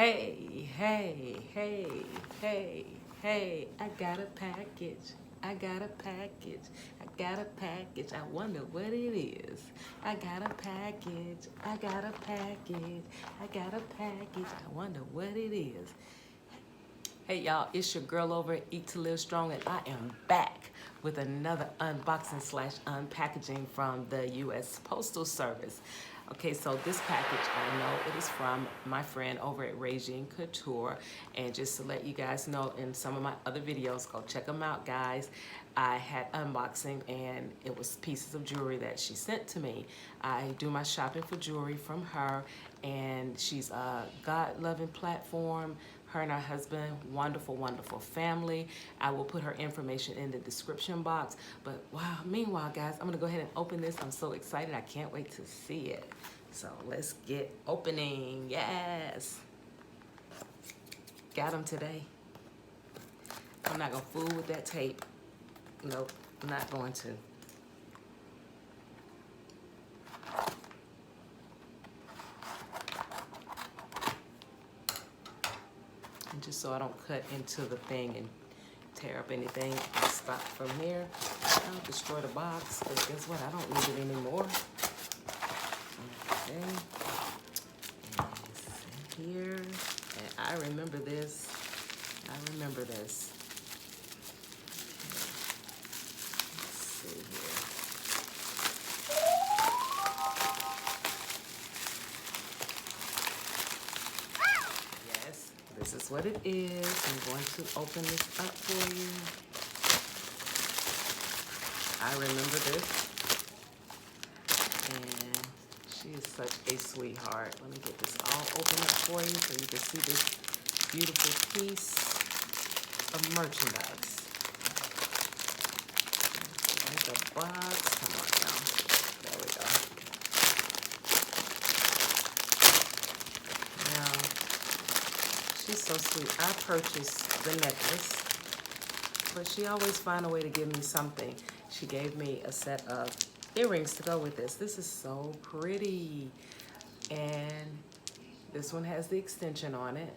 Hey, hey, hey, hey, hey, I got a package. I got a package. I got a package. I wonder what it is. I got a package. I got a package. I got a package. I wonder what it is. Hey y'all, it's your girl over at Eat to Live Strong, and I am back with another unboxing slash unpackaging from the U.S. Postal Service. Okay, so this package, I know it is from my friend over at Regine Couture, and just to let you guys know, in some of my other videos, go check them out, guys. I had unboxing, and it was pieces of jewelry that she sent to me. I do my shopping for jewelry from her, and she's a God-loving platform. Her and her husband, wonderful, wonderful family. I will put her information in the description box. But wow, meanwhile, guys, I'm gonna go ahead and open this. I'm so excited, I can't wait to see it. So let's get opening, yes. Got them today. I'm not gonna fool with that tape. Nope, I'm not going to. And just so I don't cut into the thing and tear up anything, I'll stop from here. I'll destroy the box, but guess what? I don't need it anymore. Okay. And it's in here. And I remember this. I remember this. Okay. Let's see here. Yes, this is what it is. I'm going to open this up for you. I remember this. And she is such a sweetheart. Let me get this all open up for you so you can see this beautiful piece of merchandise. There's the box. Come on now. There we go. Now, she's so sweet. I purchased the necklace, but she always finds a way to give me something. She gave me a set of earrings to go with this. This is so pretty. And this one has the extension on it.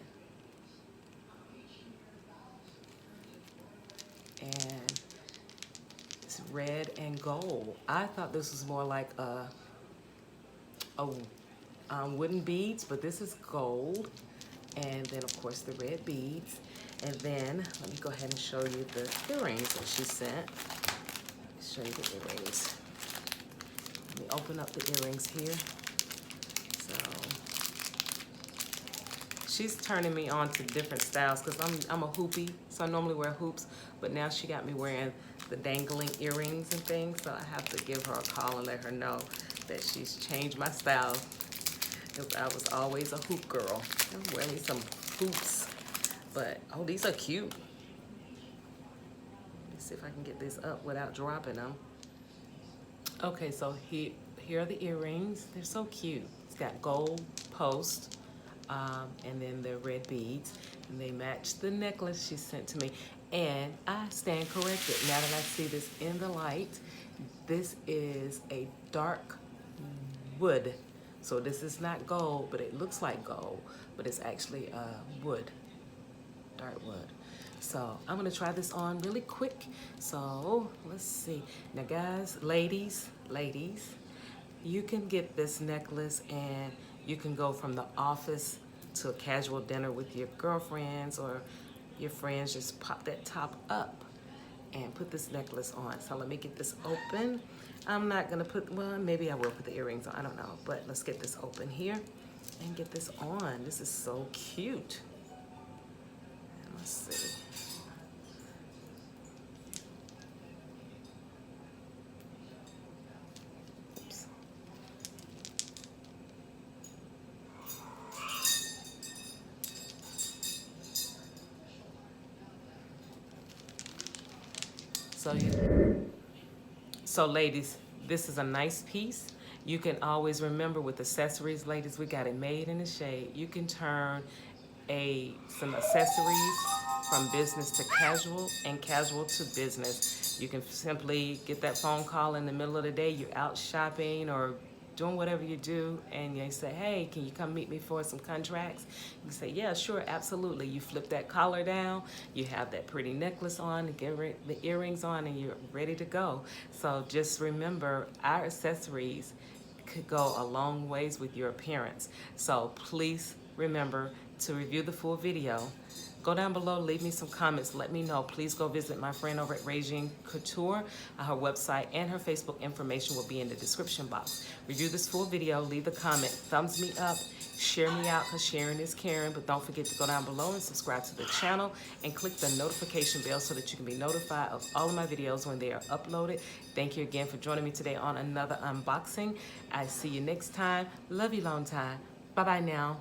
And it's red and gold. I thought this was more like a wooden beads, but this is gold. And then of course the red beads. And then let me go ahead and show you the earrings that she sent. Show you the earrings. Let me open up the earrings here. So she's turning me on to different styles because I'm a hoopy, so I normally wear hoops, but now she got me wearing the dangling earrings and things, so I have to give her a call and let her know that she's changed my style because I was always a hoop girl. I'm wearing some hoops, but oh, these are cute. Let me see if I can get this up without dropping them. Okay, so here are the earrings. They're so cute. It's got gold post, and then the red beads, and they match the necklace she sent to me. And I stand corrected. Now that I see this in the light, this is a dark wood. So this is not gold, but it looks like gold, but it's actually wood, dark wood. So I'm gonna try this on really quick. So let's see. Now guys, ladies, you can get this necklace and you can go from the office to a casual dinner with your girlfriends or your friends. Just pop that top up and put this necklace on. So let me get this open. I'm not gonna put, well, maybe I will put the earrings on, I don't know. But let's get this open here and get this on. This is so cute. Let's see. Oops. So ladies, this is a nice piece. You can always remember with accessories, ladies, we got it made in the shade. You can turn some accessories from business to casual and casual to business. You can simply get that phone call in the middle of the day. You're out shopping or doing whatever you do, and you say, hey, can you come meet me for some contracts? You say, yeah, sure, absolutely. You flip that collar down, you have that pretty necklace on, get the earrings on, and you're ready to go. So just remember, our accessories could go a long ways with your appearance. So please remember to review the full video. Go down below, leave me some comments, let me know. Please go visit my friend over at Regine Couture. Her website and her Facebook information will be in the description box. Review this full video, leave a comment, thumbs me up, share me out, because sharing is caring. But don't forget to go down below and subscribe to the channel and click the notification bell so that you can be notified of all of my videos when they are uploaded. Thank you again for joining me today on another unboxing. I see you next time. Love you long time. Bye-bye now.